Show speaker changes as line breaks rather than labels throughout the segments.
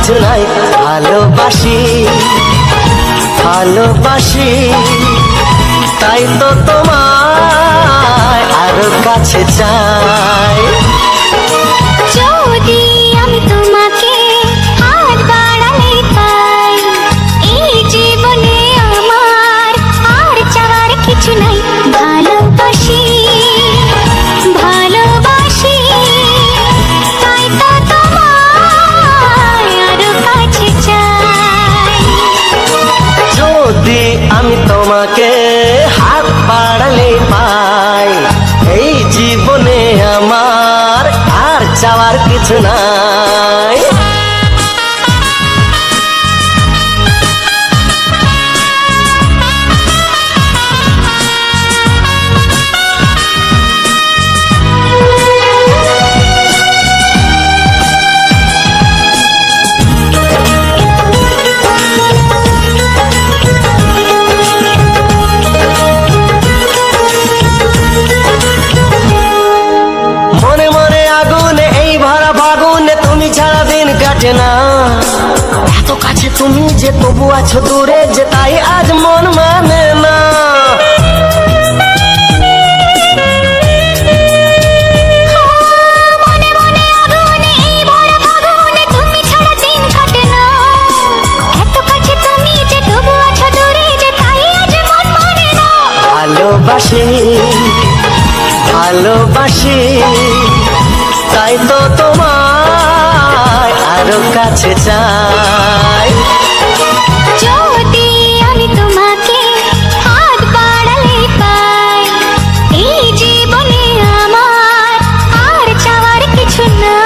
কিছু নাই। ভালোবাসি ভালোবাসি তাই তো তোমায় আরো কাছে চাই।
যদি আমি তোমাকে হাত বাড়ালে পাই, এই জীবনে আমার আর চাওয়ার কিছু নাই। ভালোবাসি ভালোবাসি তাই তো তোমায় আরো কাছে চাই।
যদি আমি তোমাকে হাত বাড়ালে পাই, এই জীবনে আমার আর চাওয়ার কিছু নাই। মনে মনে আগুনে এই ভরা ফাগুনে তুমি ছাড়া দিন কাটে না। এত কাছে তুমি যে তবু আছো দূরে যে, তাই আজ মন মানে না।
মনে মনে আগুনে এই ভরা ফাগুনে তুমি ছাড়া দিন কাটে না। এত কাছে তুমি যে তবু আছো দূরে যে, তাই আজ মন মানে না।
ভালোবাসি ভালোবাসি তাই তো তোমায় আরো কাছে চাই।
যদি আমি তোমাকে হাত বাড়ালে পাই, এই জীবনে আমার আর চাওয়ার কিছু নাই।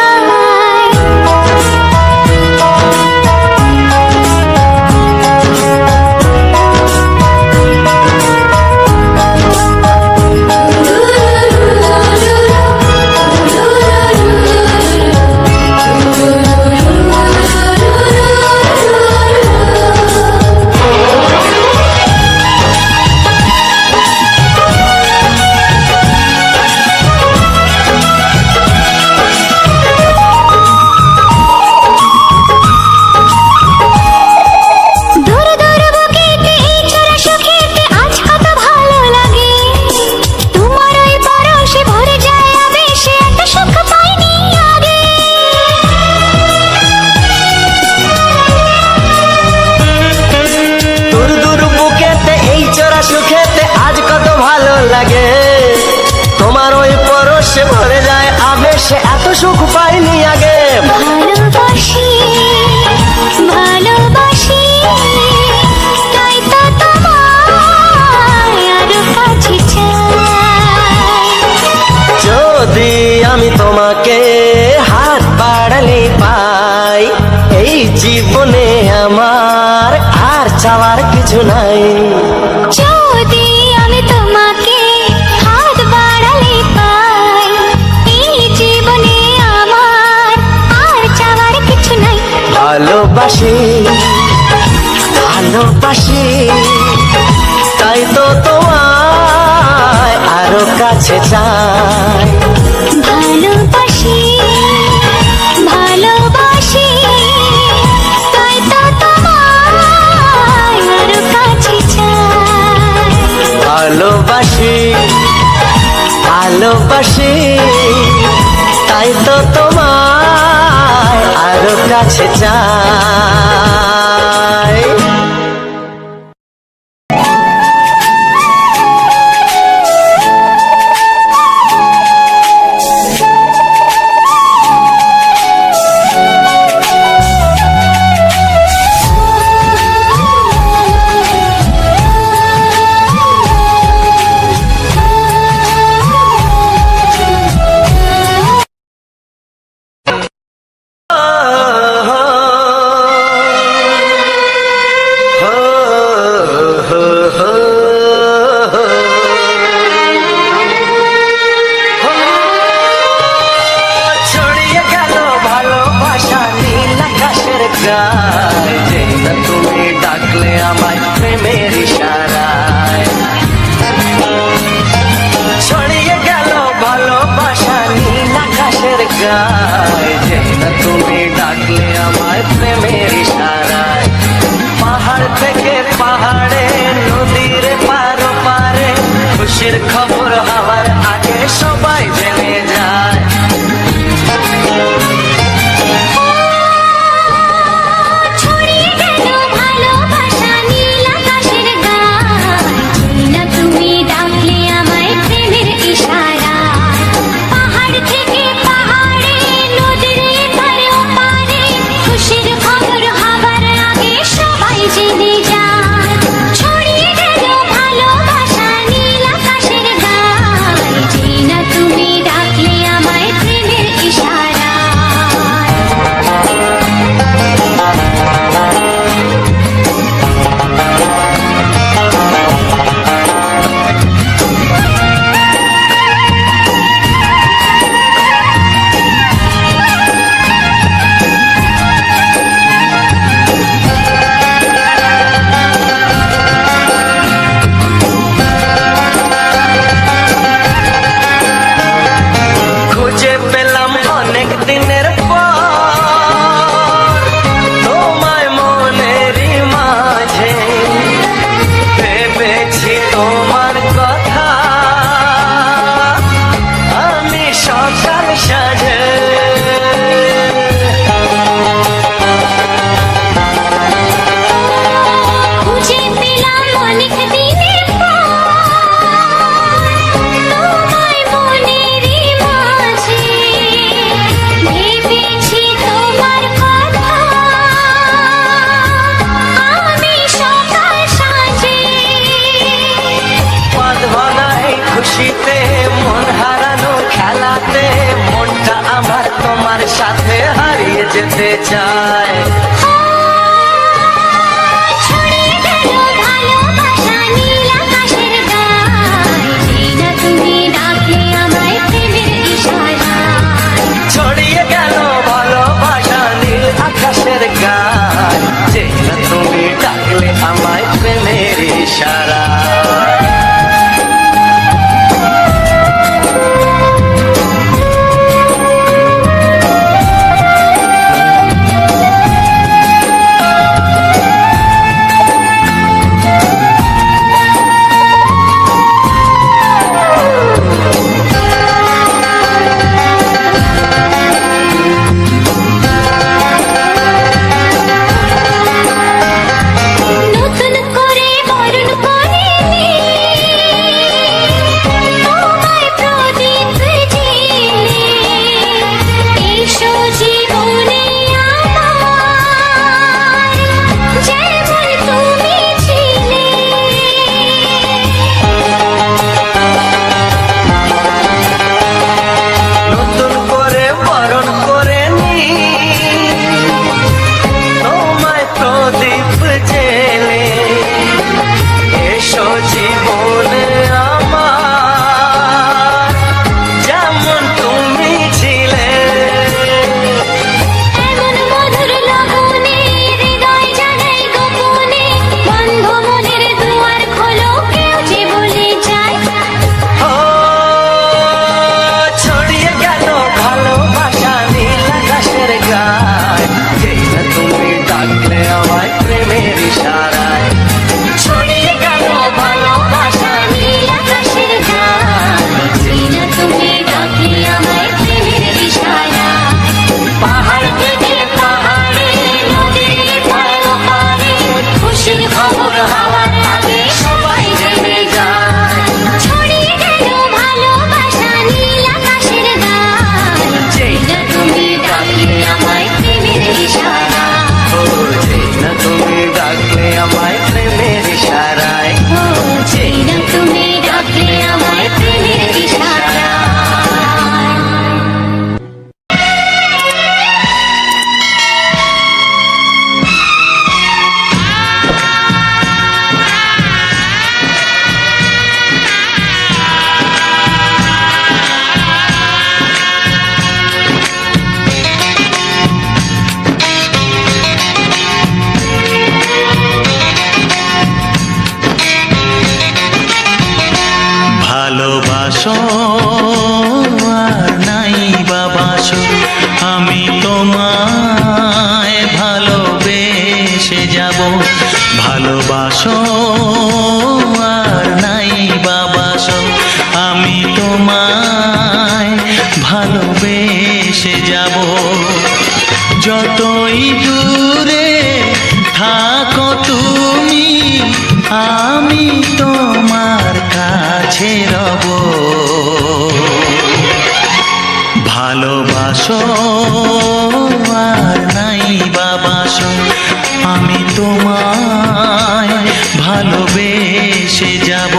দূর দূর বুকেতে এই চোরা সুখেতে আজ কত ভালো লাগে। তোমার ওই পরশে ভরে যায় আবেশে, এত সুখ পাইনি আগে।
দূর দূর বুকেতে এই চোরা সুখেতে আজ কত ভালো লাগে। তোমার ওই পরশে ভরে যায় আবেশে, এত সুখ পাইনি আগে।
ভালোবাসি ভালোবাসি তাই তো তোমায় আরো কাছে চাই।
যদি আমি তোমাকে হাত বাড়ালে পাই, এই জীবনে আমার আর চাওয়ার কিছু নাই।
যদি আমি তোমাকে হাত বাড়ালে পাই, এই জীবনে আমার আর চাওয়ার কিছু নাই।
ভালোবাসি ভালোবাসি তাই তো তোমায় আরো কাছে চাই।
ভালোবাসি ভালোবাসি তাই তো তোমায় আরো কাছে চাই।
ভালোবাসি ভালোবাসি তাই তো তোমায় আরো কাছে চাই। গায়, যেই না তুমি ডাকলে আমায় প্রেমে সাথে হারিয়ে যেতে চায়।
ছড়িয়ে গেল ভালোবাসা নীল আকাশের গায়ে, যেই না তুমি ডাকলে আমায় প্রেমের ইশারায়।
ছড়িয়ে গেল ভালোবাসা নীল আকাশের গায়, যেই না তুমি ডাকলে আমায় প্রেমের ইশারা।
নতুন করে বরণ করে নে, তোমায় প্রদীপ জেলে। এসো জীবনে আমার, যেমন তুমি ছিলে।
নতুন করে বরণ করে নি তোমায় প্রদীপ জেলে। এসো জীবনে আমার, যেমন তুমি ছিলে।
এমন মধুর লগনে হৃদয় জানাই গোপনে, বন্ধ মনের দুয়ার খোলো, কেউ যে বলে যায়।
ও ছড়িয়ে গেল ভালোবাসা নীল আকাশের গায়, যেই না তুমি ডাকলে আমায় প্রেমের ইশারায়। ছড়িয়ে গেল ভালোবাসা
নীল আকাশের গায়ে, যেই না তুমি ডাকলে আমায় প্রেমের ইশারায়।
পাহাড় থেকে পাহাড়ে, নদীর পারে ওপারে, খুশির খবর হওয়ার আগে সবাই জেনে যায়।
ছড়িয়ে গেল ভালোবাসা নীল আকাশের গায়ে,
যেই না তুমি ডাকলে
আমায় প্রেমের ইশারায়।
ও যেই না তুমি ডাকলে আমায় প্রেমের ইশারায়।
ও যেই না তুমি ডাকলে আমায় প্রেমের ইশারায়।
ভালোবাসো আর নাই বাবাসো, আমি তোমায় ভালোবেসে যাব। ভালোবাসো আর নাই বাবাসো, আমি তোমায় ভালোবেসে যাব। যতই দূরে থাকো তুমি, আমি তোমার কাছে রব। ভালোবাসো আর নাই বাবাসো, আমি তোমায় ভালোবেসে যাব।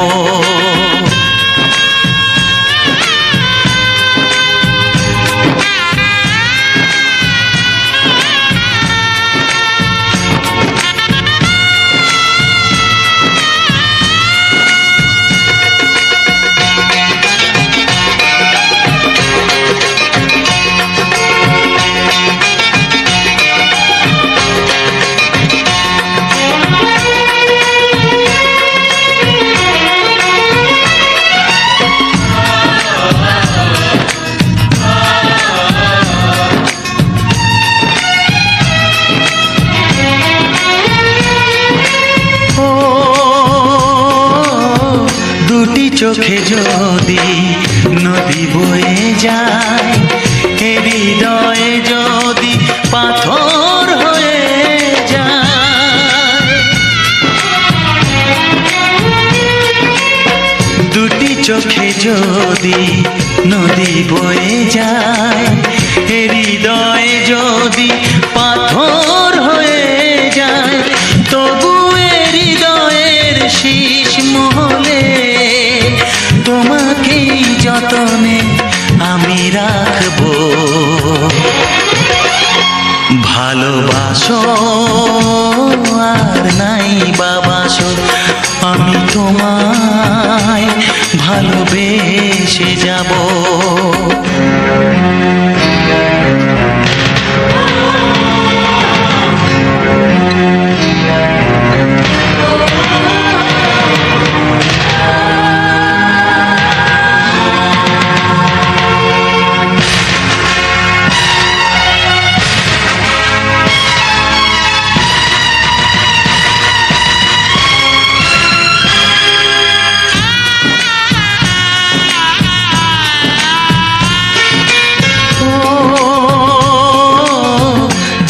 চোখে যদি নদী বয়ে যায়, হৃদয়ে যদি পাথর হয়ে যায়, দুটি চোখে যদি নদী বয়ে যায়, হৃদয়ে যদি পাথর হয়ে যায়, তবু হৃদয়ের শীষ মহলে তোমাকেই যতনে আমি রাখবো। ভালোবাসো আর নাই বাবাসো, আমি তোমায় ভালোবেসে যাব।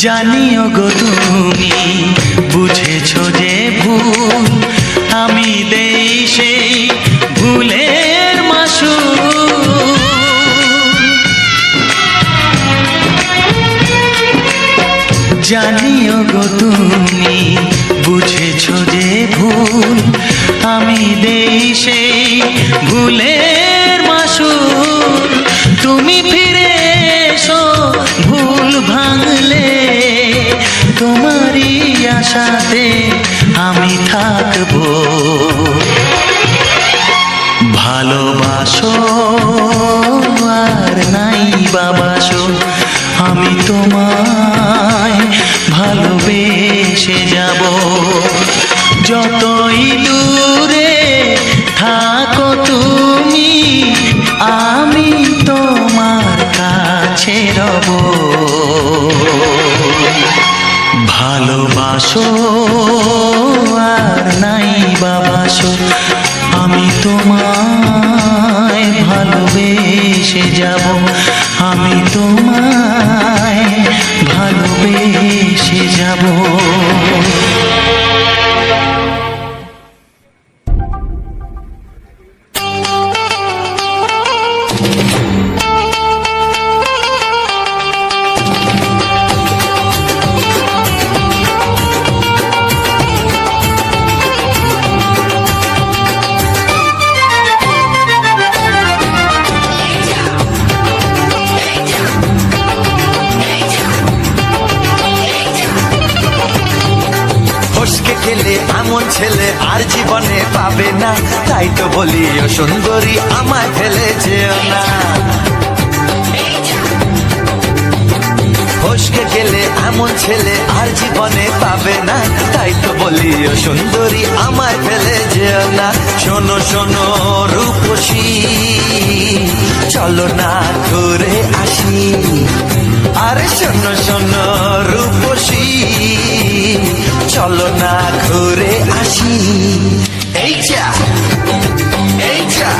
জানিও গো তুমি বুঝেছো যে ভুল, আমি দেই সেই ভুলের মাসুল। জানিও গো তুমি বুঝেছো যে ভুল, আমি দেই সেই ভুলের মাসুল। তুমি ফিরে এসো ভুল ভাঙলে, তোমারই আশাতে আমি থাকবো। ভালোবাসো আর নাই বাবাসো, আমি তোমায় ভালোবেসে যাব। যতই দূরে থাকো তুমি, আমি তোমার কাছে রব। ভালোবাসো আর নাই বাবাসো, আমি তোমায় ভালোবেসে যাব। আমি তোমায় ভালোবেসে যাব।
এমন ছেলে আর জীবনে পাবে না, তাই তো বলি ও সুন্দরী আমায় ফেলে যেও না। ফসকে গেলে এমন ছেলে আর জীবনে পাবে না, তাই তো বলি ও সুন্দরী আমায় ফেলে যেও না। শোনো শোনো রূপসী, চলো না ঘুরে আসি। আরে শোনো শোনো রূপসী, চলো না ঘুরে আসি। এই যা এই যা,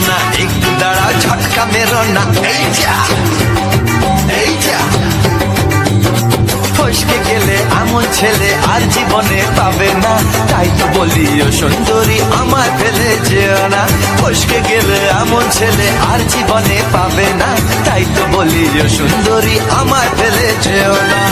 না একটু দাঁড়াও, ঝটকা মেরো না। এই যা এই যা, ফসকে গেলে এমন ছেলে আর জীবনে পাবে না, তাই তো বলি ও সুন্দরী আমায় ফেলে যেও না। ফসকে গেলে এমন ছেলে আর জীবনে পাবে না, তাই তো বলি ও সুন্দরী আমায় ফেলে যেও না।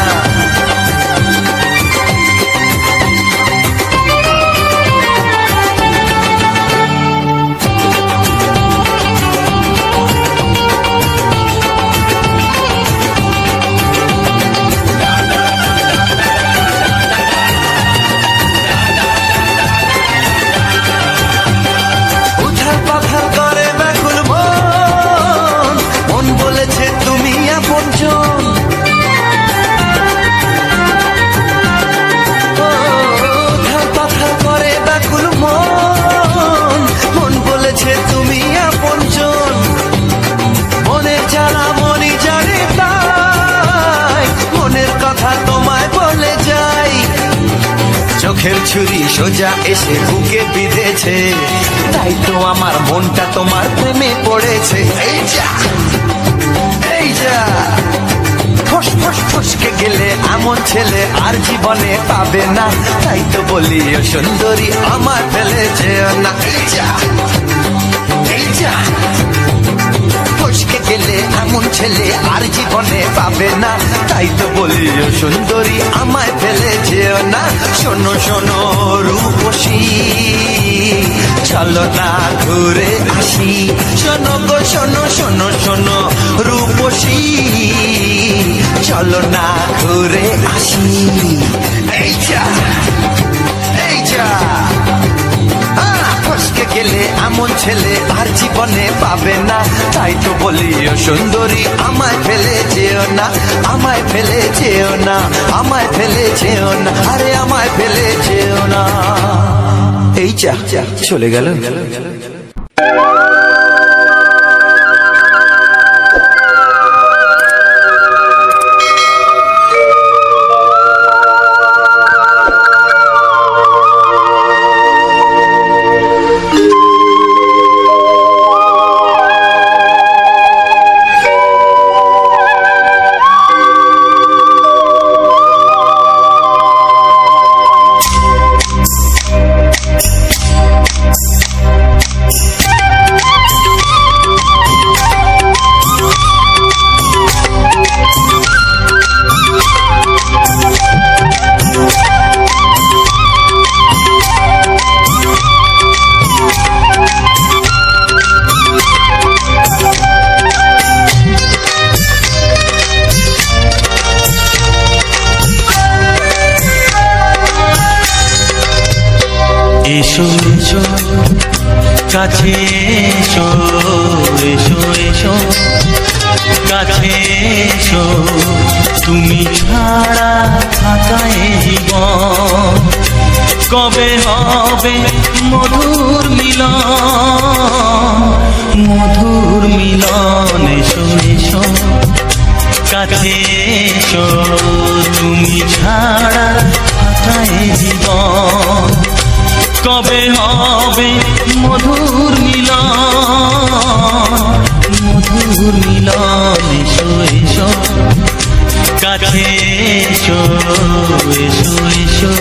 দুঃখের ছুরি সোজা এসে বুকে বিঁধেছে, তাই তো আমার মনটা তোমার প্রেমে পড়েছে। এই যা এই যা, ফস ফস ফসকে গেলে এমন ছেলে আর জীবনে পাবে না, তাই তো বলি ও সুন্দরী আমার ফেলে যেও না। এই যা এই যা, ফসকে গেলে এমন ছেলে আর জীবনে পাবে না, তাই তো বলি ও সুন্দরী আমায় ফেলে যেও না। শোনো শোনো রূপসী, চলো না ঘুরে আসি। শোনো গো শোনো শোনো শোনো রূপসী, চলো না ঘুরে আসি। এই যা এই যা, ফসকে গেলে এমন ছেলে আর জীবনে পাবে না, তাই তো বলি ও সুন্দরী আমায় ফেলে যেও না, আমায় ফেলে যেও না, আমায় ফেলে যেও না, আরে আমায় ফেলে যেও না। এই যা চলে গেল।
এসো এসো কাছে এসো, এসো এসো কাছে এসো, তুমি ছাড়া থাকা এ জীবন কবে হবে মধুর মিলন, মধুর মিলন। এসো এসো কাছে এসো, তুমি ছাড়া থাকা এ জীবন কবে হবে মধুর মিলন, মধুর মিলন। এসো এসো কাছে এসো, এসো এসো।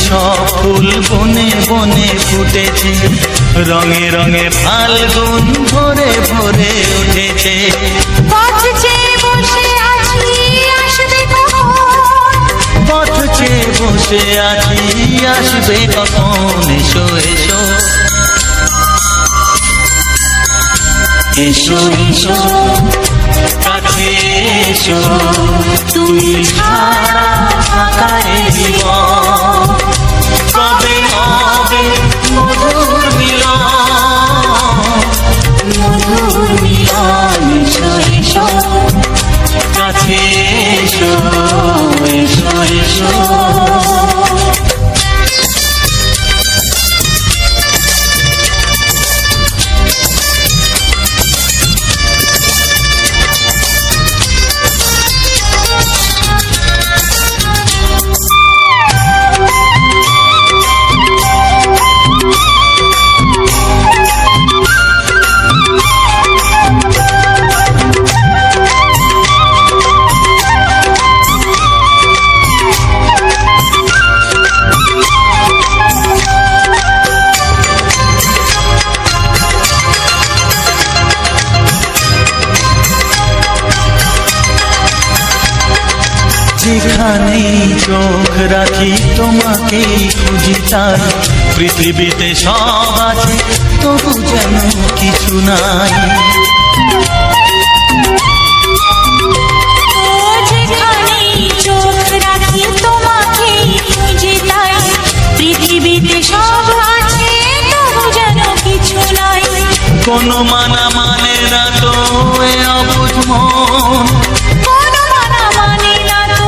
সব ফুল বনে বনে ফুটেছে, রঙে রঙে ফাল্গুন ভরে ভরে উঠেছে।
পথ চেয়ে বসে আছি আসবে কখন,
পথ চেয়ে বসে আছি আসবে কখন। এসো এসো এসো এসো কাছে এসো, তুমি ছাড়া থাকা এ জীবন কবে হবে মধুর মিলন, মধুর মিলন। এসো এসো কাছে এসো, এসো এসো। যেখানেই চোখ রাখি তোমাকেই খুঁজি তাই পৃথিবীতে সব আছে তবু যেন কিছু নাই
যেখানেই চোখ রাখি তোমাকেই খুঁজি তাই পৃথিবীতে সব আছে তবু যেন কিছু নাই
কোনো মানা মানে না তো এ অবুঝ মন
কোনো মানা মানে না তো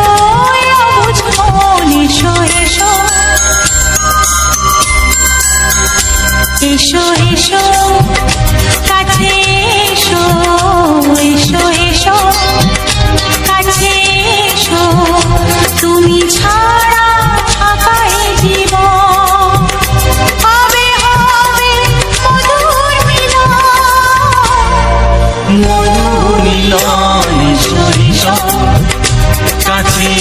এ অবুঝ মন এসো এসো এসো এসো কাছে এসো এসো এসো কাছে এসো তুমি ছাড়া থাকায় জীবন হবে হবে মধুর মিলন
মধুর মিলন এসো এসো কাছে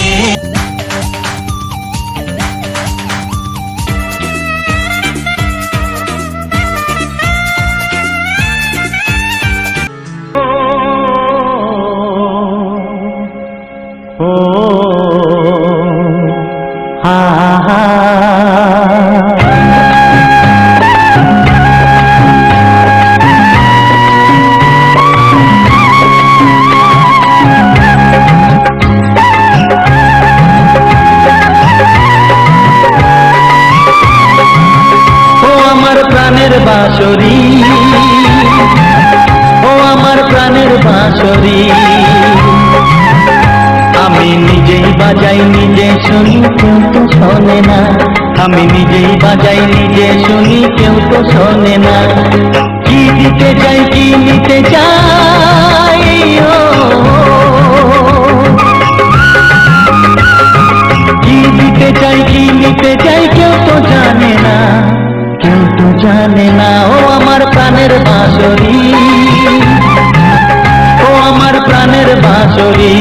বাঁশরি ও আমার প্রাণের বাঁশরি আমি নিজেই বাজাই নিজে শুনি কেউ তো শোনে না আমি নিজেই বাজাই নিজে শুনি কেউ তো শোনে না কি দিতে চাই কি নিতে চাই কি দিতে চাই কি নিতে চাই কেউ তো জানে না কেউ তো জানে না ও আমার প্রাণের বাঁশরি ও আমার প্রাণের বাঁশরি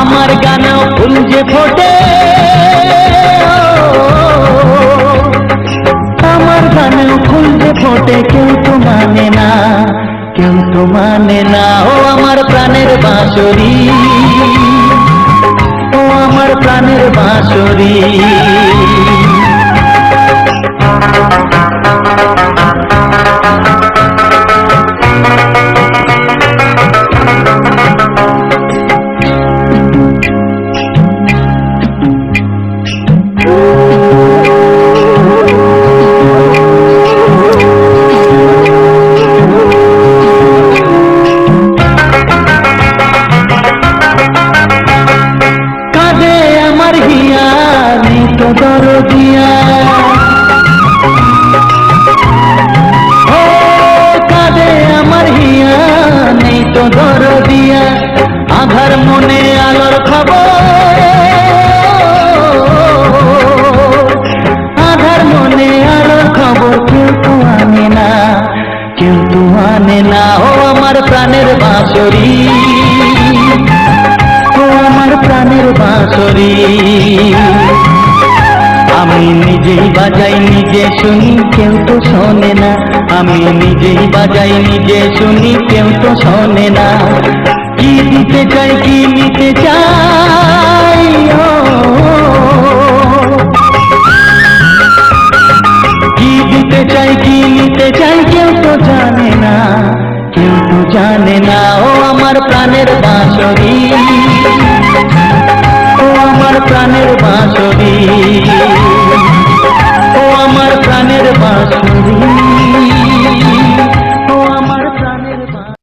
আমার গানেও ফুল যে ফোটে আমার গানেও ফুল যে ফোটে কেউ তো মানে না কেউ তো মানে না ও আমার প্রাণের বাঁশরি ও আমার প্রাণের বাঁশরি আধার মনে আলোর খবর আধার মনে আলোর খবর কেউ তো আনে না কেউ তো আনে না ও আমার প্রাণের বাঁশরি ও আমার প্রাণের বাঁশরি আমি নিজেই বাজাই নিজে শুনি কেউ তো শোনে না আমি নিজেই বাজাই নিজে শুনি কেউ তো শোনে না কি দিতে চাই কি নিতে চাই কি দিতে চাই কি নিতে চাই কেউ তো জানে না কেউ তো জানে না ও আমার প্রাণের বাঁশরি ও আমার প্রাণের বাঁশরি ও আমার প্রাণের বাঁশরি ও আমার প্রাণের বাঁশরি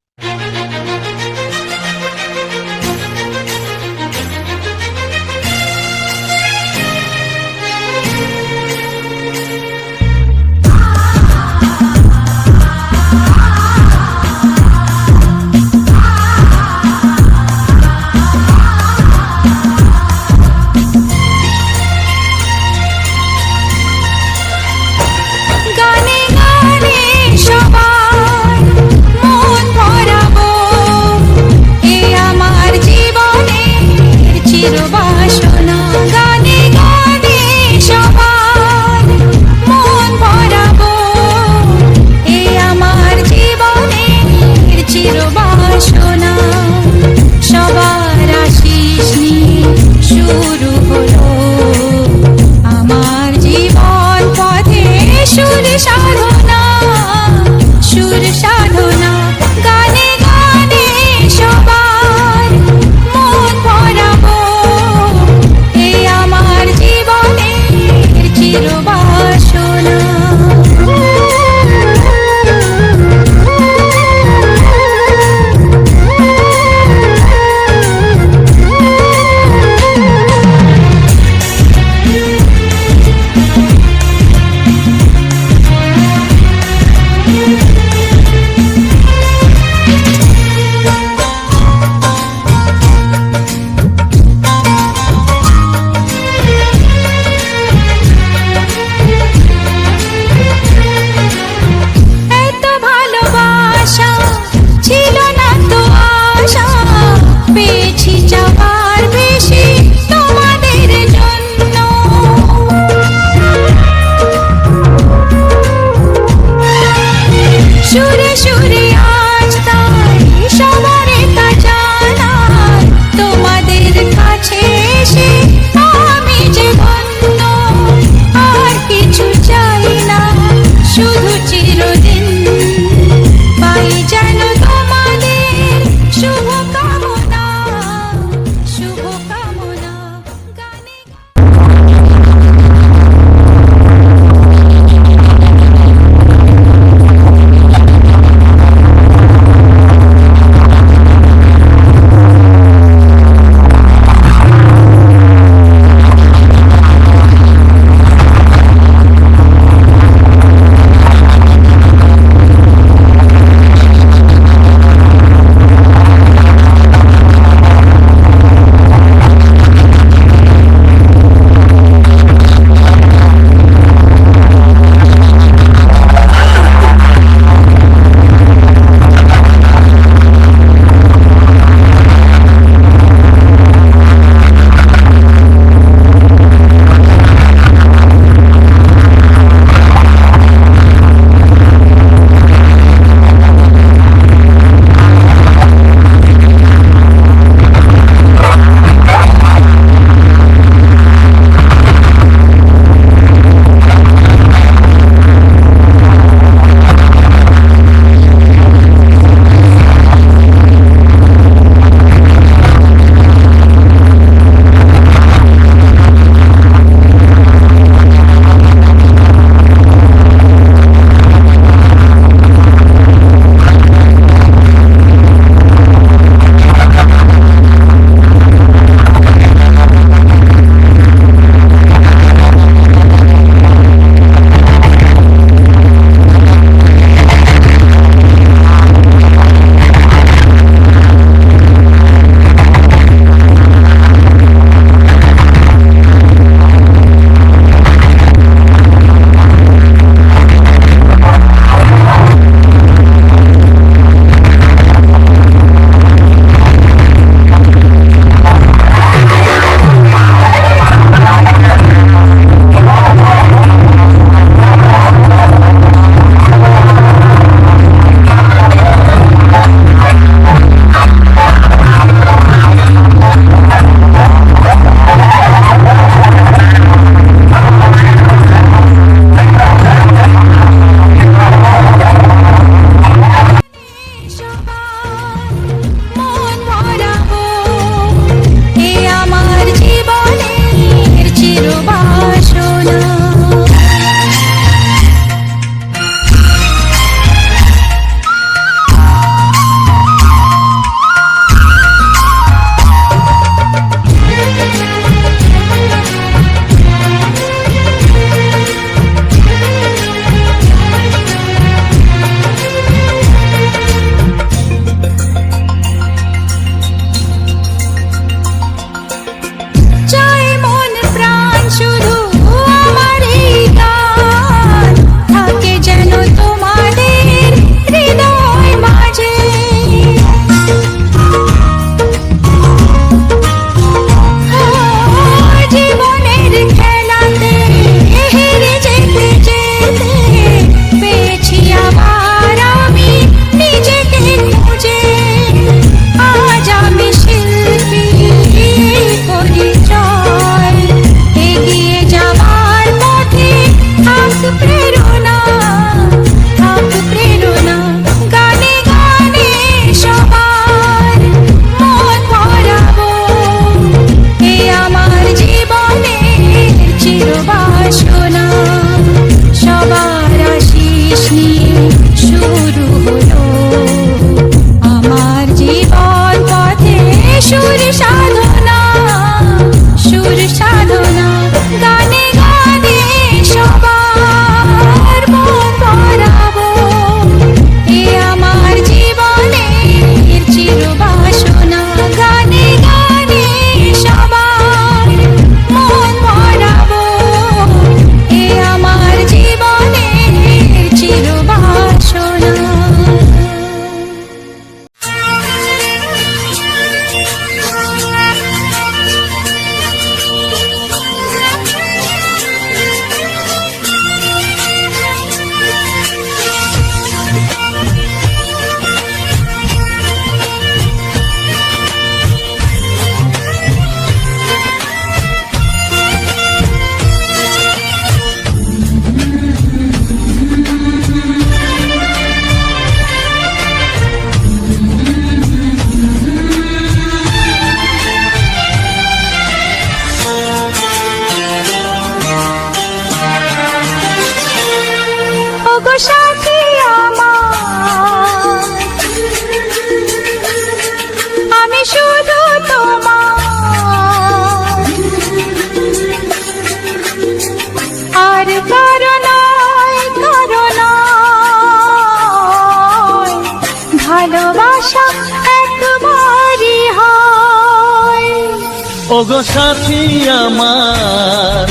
ওগো সাথী আমার,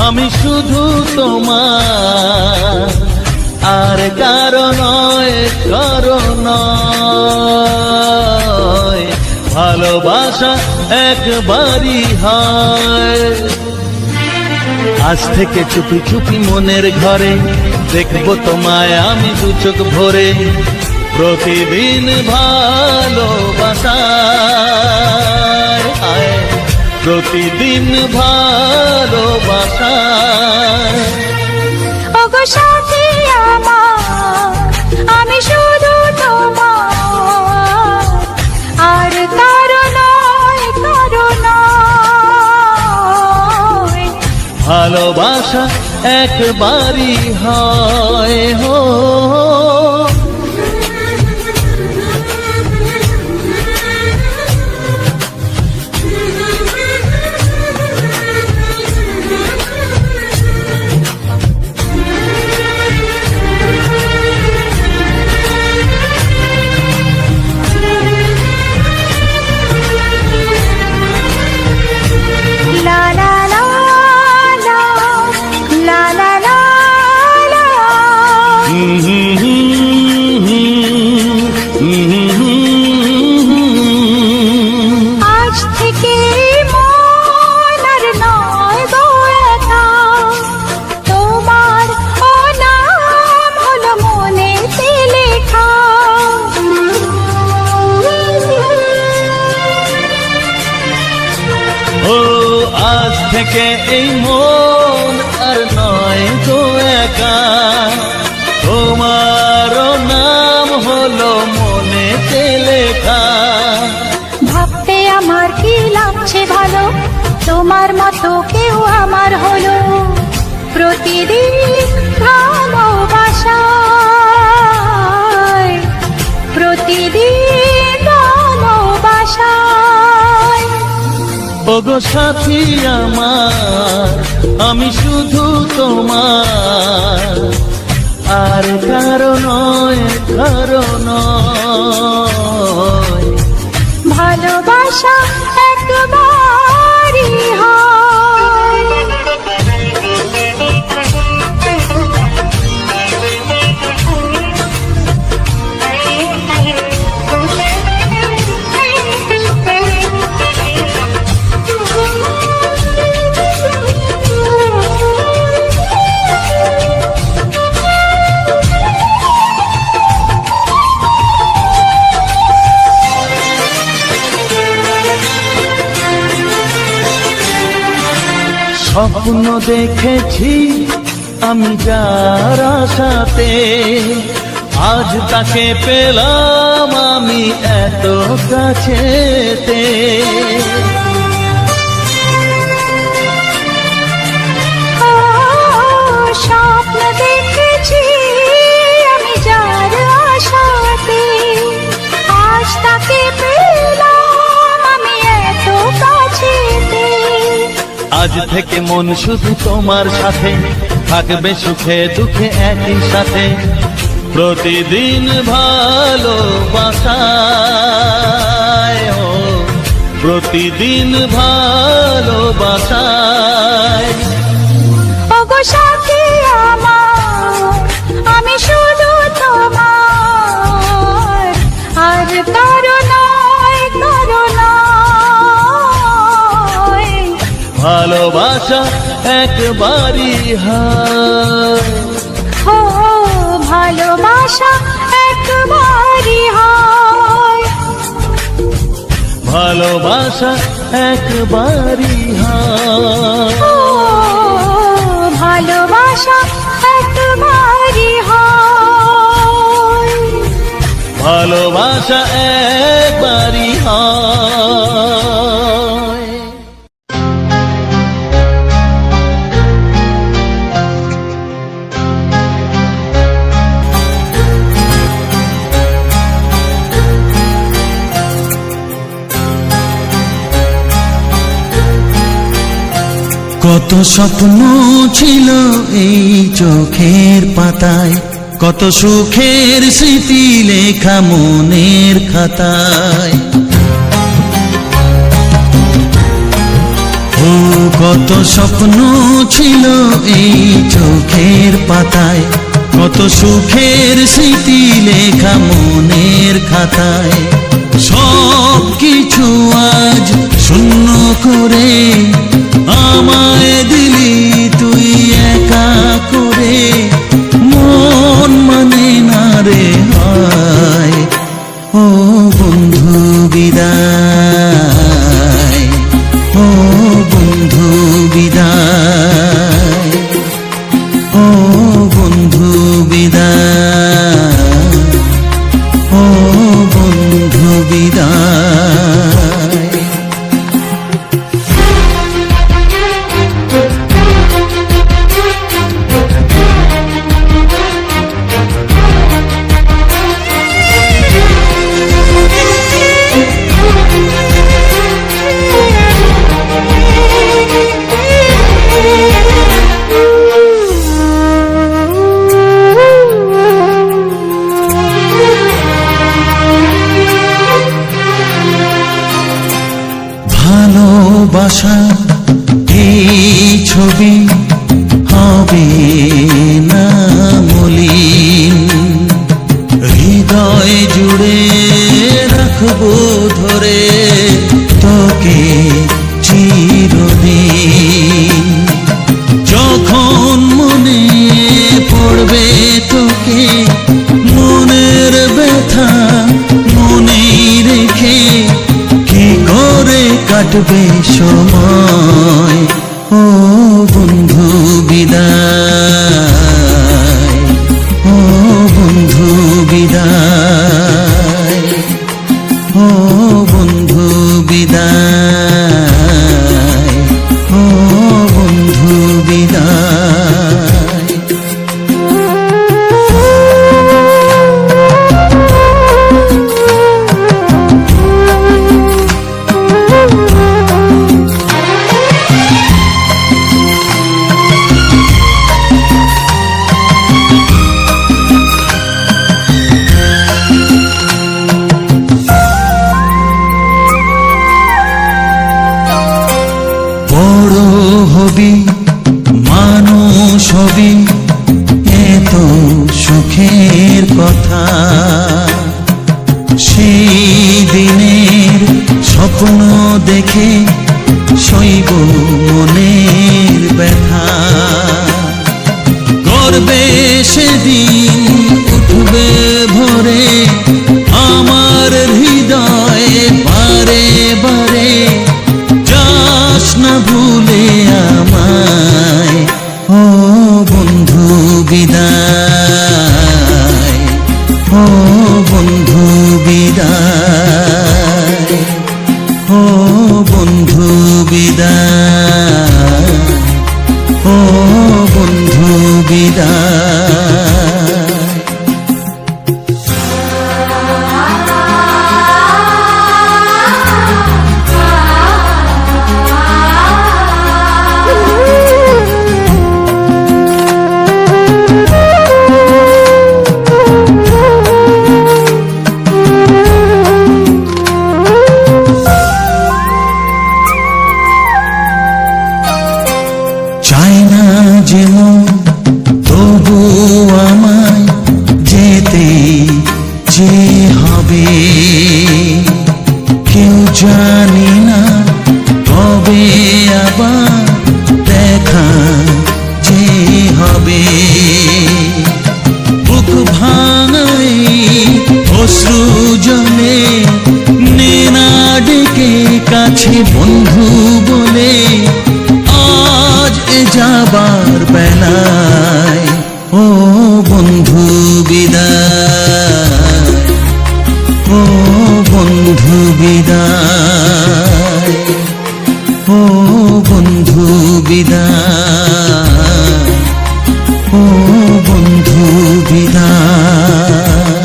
আমি শুধু তোমার, আর কারো নয়, কারো নয়। ভালোবাসা একবারই হয়। আজ থেকে চুপি চুপি মনের ঘরে দেখবো তোমায় আমি দু চোখ ভরে। প্রতিদিন ভালোবাসায়, আয় প্রতিদিন ভালোবাসায়।
ওগো সাথী আমার, আমি শুধু তোমার, আর কারো নয়, কারো নয়।
ভালোবাসা একবারই হয় হো।
লা লা লা লা, লা লা লা লা। আজ থেকে মন আর নয় গো একা, তোমার ও নাম হলো মনেতে লেখা।
ও আজ থেকে এই মন আর নয় গো একা, তোমার নাম হলো মনেতে লেখা।
ভাবতে আমার কি লাগছে ভালো, তোমার মতো কেউ আমার হলো। প্রতিদিন ভালোবাসায়, প্রতিদিন ভালোবাসায়।
ওগো সাথী আমার, আমি শুধু তোমার, আর কারো নয়, কারো নয়।
ভালোবাসা একবারই হয়।
স্বপ্ন দেখেছি আমি যার আশাতে, আজ তাকে পেলাম আমি এত কাছেতে।
স্বপ্ন দেখেছি আমি যার আশাতে, আজ তাকে পেলাম আমি এত কাছেতে।
আজ থেকে মন শুধু তোমার সাথে, থাকবে সুখে দুঃখে একই সাথে। প্রতিদিন ভালোবাসায়, ও প্রতিদিন ভালোবাসায়।
ওগো সাথী আমার, আমি শুধু তোমার, আর কারো নয়, কারো নয়।
ভালোবাসা একবারই হয়।
ও ভালোবাসা একবারই হয়।
ভালোবাসা একবারই হয়।
ও ভালোবাসা একবারই হয়।
ভালোবাসা একবারই হয়।
কত স্বপ্ন ছিল এই চোখের পাতায়, কত সুখের স্মৃতি লেখা মনের খাতায়। কত স্বপ্ন ছিল এই চোখের পাতায়, কত সুখের স্মৃতি লেখা মনের খাতায়। সব কিছু আজ শূন্য করে আমায় দিলি তুই একা করে, মন মানে না রে হায়। ও বন্ধু বিদায়, ও বন্ধু বিদায়, ও বন্ধু বিদায়, ও বন্ধু বিদায়। ভালোবাসা এই ছবি হবে না মলিন, হৃদয় জুড়ে রাখবো ধরে তোকে চিরদিন। যখন মনে পড়বে তোকে, মনের ব্যথা মনেই রেখে কি করে কাটবে সময়। ও বন্ধু বিদায়, ও বন্ধু বিদায়, ও বন্ধু বিদায়, ও বন্ধু বিদায়। বড় হবি মানুষ হবি, এত সুখের কথা, সেই দিনের স্বপ্ন দেখে সইব মনের ব্যথা। গর্বে সেদিন উঠবে ভরে আমার হৃদয়ে বারে বারে, যাস না ভুলে আমায়। ও বন্ধু বিদায়, ও বন্ধু বিদায়, ও বন্ধু বিদায়, ও বন্ধু বিদায়। চাই না যেমন তবু আমায় যেতে যে হবে, কেউ জানি না কবে আবার দেখা যে হবে। বুক ভাঙাই অশ্রু জলে নেনা ডেকে কাছে বন্ধু বলে, আজ এ যাবার বেলায়। ও বন্ধু বিদায়, ও বন্ধু বিদায়, ও বন্ধু বিদায়, ও বন্ধু বিদায়।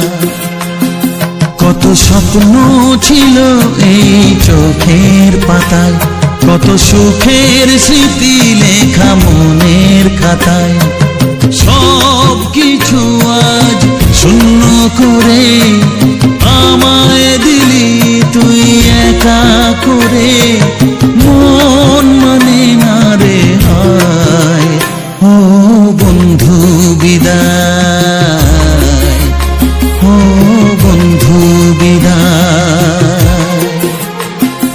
কত স্বপ্ন ছিল এই চোখের পাতায়, কত সুখের স্মৃতি লেখা মনের খাতায়। সব কিছু আজ শূন্য করে আমায় দিলি তুই একা করে, মন মানে না রে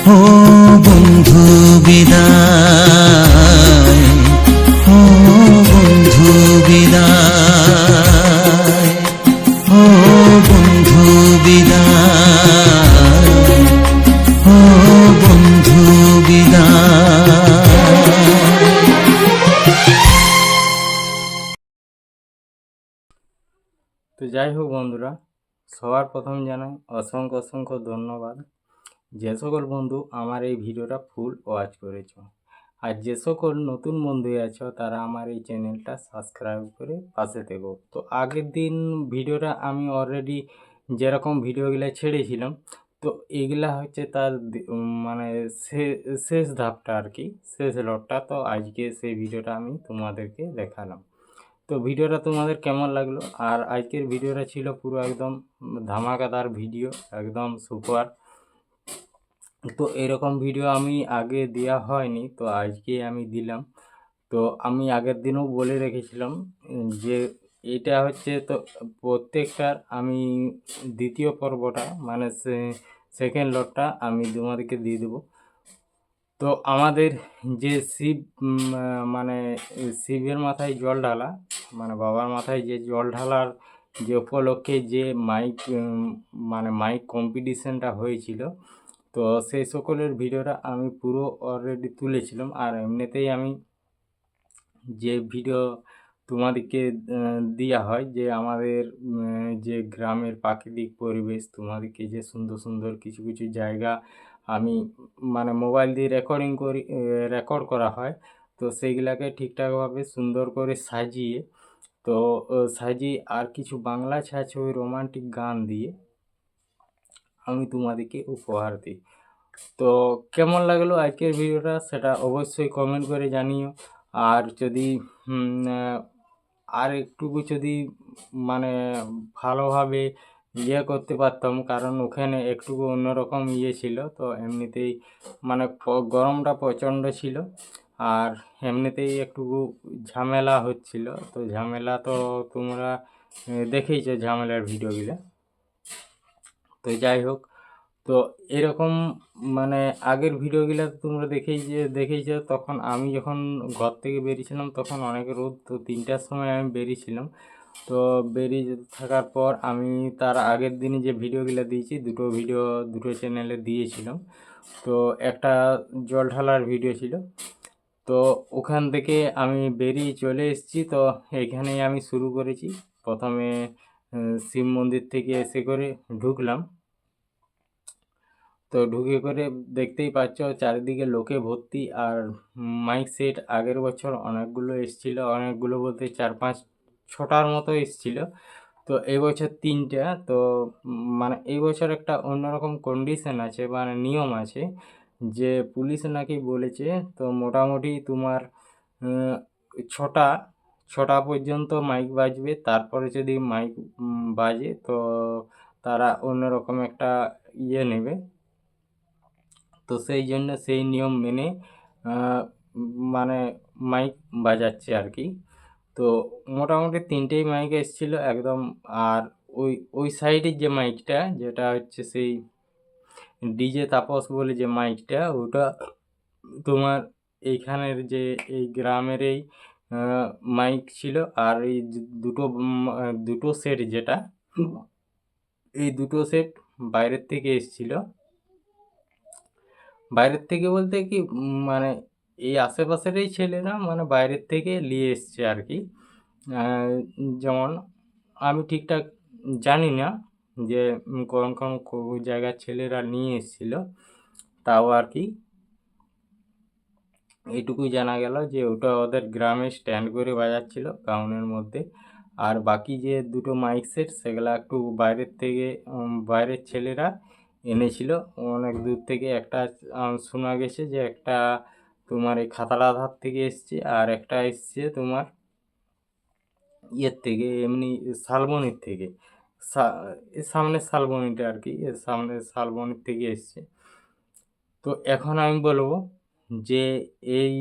ও বন্ধু বিদায়, ও বন্ধু বিদায়, ও বন্ধু বিদায়, ও বন্ধু বিদায়।
তো যাই হোক বন্ধুরা, সবার প্রথম জানাই অসংখ্য অসংখ্য ধন্যবাদ যে সকল বন্ধু আমার এই ভিডিওটা ফুল ওয়াচ করেছো। আর যে সকল নতুন বন্ধু আছো তারা আমার এই চ্যানেলটা সাবস্ক্রাইব করে পাশে থেকো। তো আগের দিন ভিডিওটা আমি অলরেডি যেরকম ভিডিওগুলো ছেড়েছিলাম, তো এগুলা হচ্ছে তার মানে শেষ ধাপটা আর কি, শেষ লটটা। তো আজকে সেই ভিডিওটা আমি তোমাদেরকে দেখালাম। তো ভিডিওটা তোমাদের কেমন লাগলো? আর আজকের ভিডিওটা ছিল পুরো একদম ধামাকাদার ভিডিও, একদম সুপার। তো এরকম ভিডিও আমি আগে দেওয়া হয়নি, তো আজকে আমি দিলাম। তো আমি আগের দিনও বলে রেখেছিলাম যে এটা হচ্ছে, তো প্রত্যেকটার আমি দ্বিতীয় পর্বটা মানে সেকেন্ড লটটা আমি তোমাদেরকে দিয়ে দেবো। তো আমাদের যে শিব মানে শিবের মাথায় জল ঢালা, মানে বাবার মাথায় যে জল ঢালার যে উপলক্ষে যে মাইক মানে মাইক কম্পিটিশানটা হয়েছিল, তো সেই সকলের ভিডিওটা আমি পুরো অলরেডি তুলেছিলাম। আর এমনিতেই আমি যে ভিডিও তোমাদেরকে দেওয়া হয় যে আমাদের যে গ্রামের প্রাকৃতিক পরিবেশ, তোমাদেরকে যে সুন্দর সুন্দর কিছু কিছু জায়গা আমি মানে মোবাইল দিয়ে রেকর্ড করা হয়, তো সেইগুলাকে ঠিকঠাকভাবে সুন্দর করে সাজিয়ে, তো সাজিয়ে আর কিছু বাংলা ছায়াছবি রোমান্টিক গান দিয়ে আমি তোমাদেরকে উপহার দিই। তো কেমন লাগলো আজকের ভিডিওটা সেটা অবশ্যই কমেন্ট করে জানিও। আর যদি আর একটুকু যদি মানে ভালোভাবে করতে পারতাম, কারণ ওখানে একটুকু অন্যরকম ছিল। তো এমনিতেই মানে গরমটা প্রচণ্ড ছিল, আর এমনিতেই একটুকু ঝামেলা হচ্ছিল। তো ঝামেলা তো তোমরা দেখেইছো ঝামেলার ভিডিওগুলো। তো যাই হোক, তো এরকম মানে আগের ভিডিওগুলো তোমরা দেখেইছো তখন আমি যখন ঘর থেকে বেরিয়েছিলাম তখন অনেক রোদ। তো 3টার সময় আমি বেরিয়েছিলাম। তো বেরিয়ে থাকার পর আমি তার আগের দিনে যে ভিডিওগুলো দিয়েছি, দুটো ভিডিও দুটো চ্যানেলে দিয়েছিলাম। তো একটা জল ঢালার ভিডিও ছিল, তো ওখান থেকে আমি বেরিয়ে চলে এসেছি। তো এখানেই আমি শুরু করেছি। প্রথমে শিব মন্দির থেকে এসে করে ঢুকলাম। তো ঢুকে করে দেখতেই পাচ্ছ চারিদিকে লোকে ভর্তি। আর মাইক সেট আগের বছর অনেকগুলো এসছিল, অনেকগুলো বলতে 4-5-6টার মতো এসছিল। তো এই বছর 3টা। তো মানে এই বছর একটা অন্যরকম কন্ডিশন আছে, মানে নিয়ম আছে যে পুলিশ নাকি বলেছে, তো মোটামুটি তোমার আহ, ছটা ছটা পর্যন্ত মাইক বাজবে, তারপরে যদি মাইক বাজে তো তারা অন্যরকম একটা নেবে। তো সেই জন্য সেই নিয়ম মেনে মানে মাইক বাজাচ্ছে আর কি। তো মোটামুটি 3টেই মাইক এসেছিলো একদম। আর ওই ওই সাইডের যে মাইকটা, যেটা হচ্ছে সেই ডিজে তাপস বলে যে মাইকটা, ওটা তোমার এইখানের যে এই গ্রামের এই মাইক ছিল। আর এই দুটো সেট, যেটা এই দুটো সেট বাইরের থেকে এসেছিলো। বাইরের থেকে বলতে কি মানে এই আশেপাশেরই ছেলেরা মানে বাইরের থেকে নিয়ে এসছে আর কি। যেমন আমি ঠিকঠাক জানি না যে কোন কোন জায়গার ছেলেরা নিয়ে এসেছিলো, তাও আর কি এইটুকুই জানা গেল যে ওটা ওদের গ্রামে স্ট্যান্ড করে বাজাচ্ছিল গাউনের মধ্যে। আর বাকি যে দুটো মাইক সেট সেগুলা একটু বাইরের থেকে বাইরের ছেলেরা এনেছিল অনেক দূর থেকে। একটা শোনা গেছে যে একটা তোমার এই খাতড়া ধার থেকে এসছে, আর একটা এসছে তোমার ইয়ের থেকে, এমনি শালবনির থেকে, এর সামনের শালবনিটা আর কি, এর সামনের শালবনির থেকে এসছে। তো এখন আমি বলবো যে এই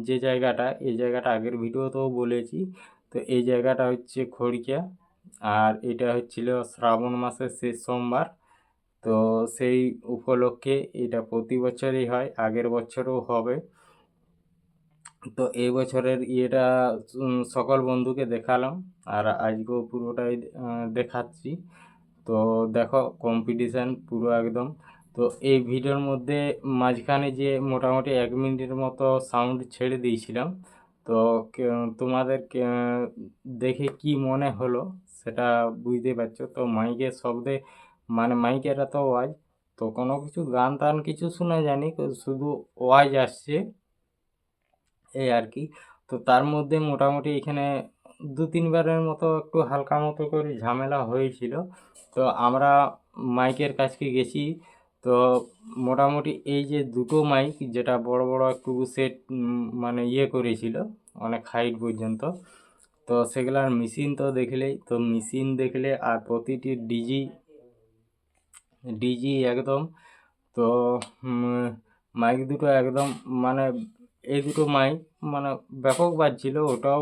যে জায়গাটা, এই জায়গাটা আগের ভিডিওতেও বলেছি। তো এই জায়গাটা হচ্ছে খড়িকা, আর এটা হচ্ছিল শ্রাবণ মাসের শেষ সোমবার। তো সেই উপলক্ষে এটা প্রতি বছরই হয়, আগের বছরও হবে। তো এই বছরের ইয়েটা সকল বন্ধুকে দেখালাম, আর আজকেও পুরোটাই দেখাচ্ছি। তো দেখো কম্পিটিশান পুরো একদম। তো এই ভিডিওর মধ্যে মাঝখানে যে মোটামুটি 1 মিনিটের মতো সাউন্ড ছেড়ে দিয়েছিলাম, তো তোমাদের দেখে কি মনে হলো সেটা বুঝতে পারছো। তো মাইকের শব্দে মানে মাইকের এত আওয়াজ, তো কোনো কিছু গান টান কিছু শোনা যায়নি, শুধু আওয়াজ আসছে এই আর কি। তো তার মধ্যে মোটামুটি এখানে 2-3 বারের মতো একটু হালকা মতো করে ঝামেলা হয়েছিল। তো আমরা মাইকের কাছকে গেছি, তো মোটামুটি এই যে দুটো মাইক যেটা বড় বড় একটু সেট মানে ইয়ে করেছিল অনেক হাইট পর্যন্ত, তো সেগুলার মেশিন তো দেখলেই, তো মেশিন দেখলে আর প্রতিটি ডিজি একদম। তো মাইক দুটো একদম মানে এই দুটো মাইক মানে ব্যাপক বাজছিল, ওটাও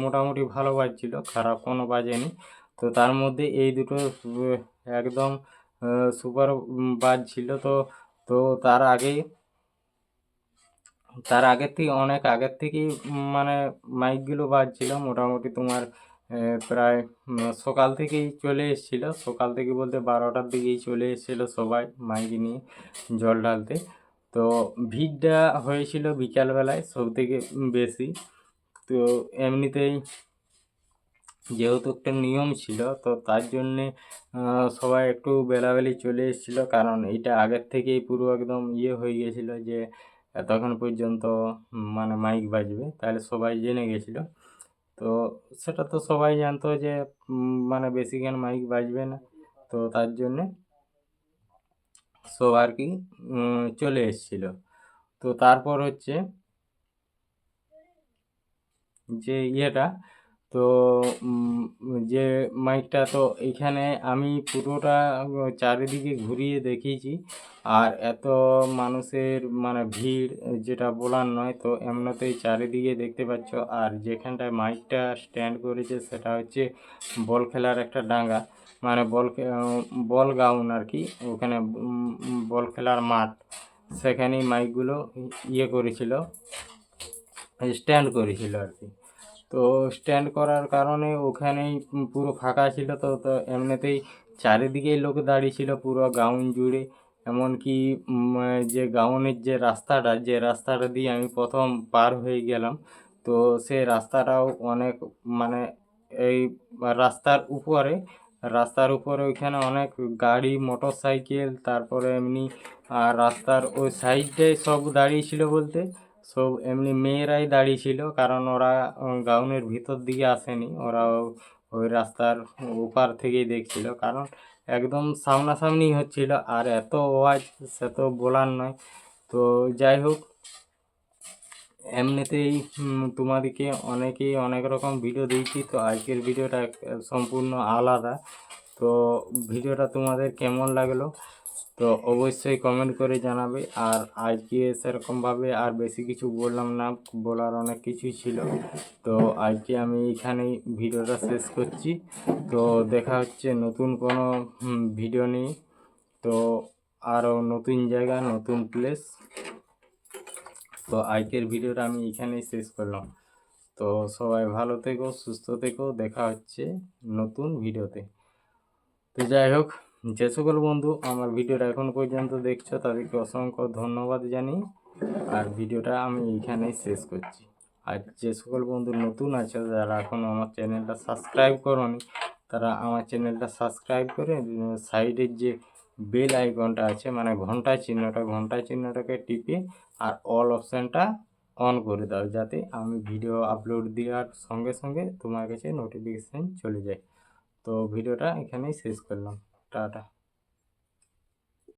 মোটামুটি ভালো বাজছিল, খারাপ কোনো বাজেনি। তো তার মধ্যে এই দুটো একদম সুপার বাজছিল। তো তো তার আগের থেকে অনেক আগের থেকেই মানে মাইকগুলো বাজছিল মোটামুটি তোমার প্রায় সকাল থেকেই চলে এসেছিলো, সকাল থেকে বলতে 12টার দিকেই চলে এসেছিলো সবাই মাইক নিয়ে জল ঢালতে। তো ভিড়টা হয়েছিল বিকালবেলায় সব থেকে বেশি। তো এমনিতেই যেহেতু একটা নিয়ম ছিল, তো তার জন্যে সবাই একটু বেলাবেলি চলে এসেছিলো, কারণ এটা আগের থেকেই পুরো একদম ইয়ে হয়ে গেছিলো যে এতক্ষণ পর্যন্ত মানে মাইক বাজবে, তাহলে সবাই জেনে গেছিলো। তো সেটা তো সবাই জানতো যে মানে বেশিক্ষণ মাইক বাজবে না, তো তার জন্যে সব আর কি চলে এসেছিলো। তো তারপর হচ্ছে যে ইয়েটা, তো যে মাইকটা, তো এইখানে আমি পুরোটা চারিদিকে ঘুরিয়ে দেখিয়েছি, আর এত মানুষের মানে ভিড় যেটা বলার নয়। তো এমনিতেই চারিদিকে দেখতে পাচ্ছ, আর যেখানটায় মাইকটা স্ট্যান্ড করেছে সেটা হচ্ছে বল খেলার একটা ডাঙ্গা, মানে বল গ্রাউন্ড আর কি, ওখানে বল খেলার মাঠ, সেখানেই মাইকগুলো ইয়ে করেছিল, স্ট্যান্ড করেছিল আর কি। তো স্ট্যান্ড করার কারণে ওখানেই পুরো ফাঁকা ছিল। তো তো এমনিতেই চারিদিকেই লোক দাঁড়িয়ে ছিল পুরো গ্রাউন্ড জুড়ে, এমনকি যে গ্রাউন্ডের যে রাস্তাটা দিয়ে আমি প্রথম পার হয়ে গেলাম, তো সেই রাস্তাটাও অনেক মানে এই রাস্তার উপরে ওইখানে অনেক গাড়ি মোটর সাইকেল, তারপরে এমনি আর রাস্তার ওই সাইডটায় সব দাঁড়িয়ে ছিল বলতে সব এমনি মেয়েরাই দাঁড়িয়ে ছিল, কারণ ওরা গ্রাউন্ডের ভিতর দিকে আসেনি, ওরা ওই রাস্তার ওপার থেকেই দেখছিল, কারণ একদম সামনাসামনি হচ্ছিল, আর এত আওয়াজ সে তো বলার নয়। তো যাই হোক, এমনিতেই তোমাদেরকে অনেকেই অনেক রকম ভিডিও দিয়েছি, তো আজকের ভিডিওটা সম্পূর্ণ আলাদা। তো ভিডিওটা তোমাদের কেমন লাগলো তো অবশ্যই কমেন্ট করে জানাবে। আর আজকে সেরকমভাবে আর বেশি কিছু বললাম না, বলার অনেক কিছুই ছিল। তো আজকে আমি এখানেই ভিডিওটা শেষ করছি। তো দেখা হচ্ছে নতুন কোনো ভিডিও নিয়ে, তো আরও নতুন জায়গা নতুন প্লেস। তো আজকের ভিডিওটা আমি এখানেই শেষ করলাম। তো সবাই ভালো থেকো, সুস্থ থেকো, দেখা হচ্ছে নতুন ভিডিওতে। তো যাই হোক, যে সকল বন্ধু আমার ভিডিওটা এখন পর্যন্ত দেখছো তাদেরকে অসংখ্য ধন্যবাদ জানিয়ে আর ভিডিওটা আমি এইখানেই শেষ করছি। আর যে সকল বন্ধু নতুন আছে যারা এখনও আমার চ্যানেলটা সাবস্ক্রাইব করোনি, তারা আমার চ্যানেলটা সাবস্ক্রাইব করে সাইডের যে বেল আইকনটা আছে মানে ঘন্টা চিহ্নটাকে টিপে আর অল অপশানটা অন করে দাও, যাতে আমি ভিডিও আপলোড দেওয়ার সঙ্গে সঙ্গে তোমার কাছে নোটিফিকেশান চলে যায়। তো ভিডিওটা এখানেই শেষ করলাম। টাটা।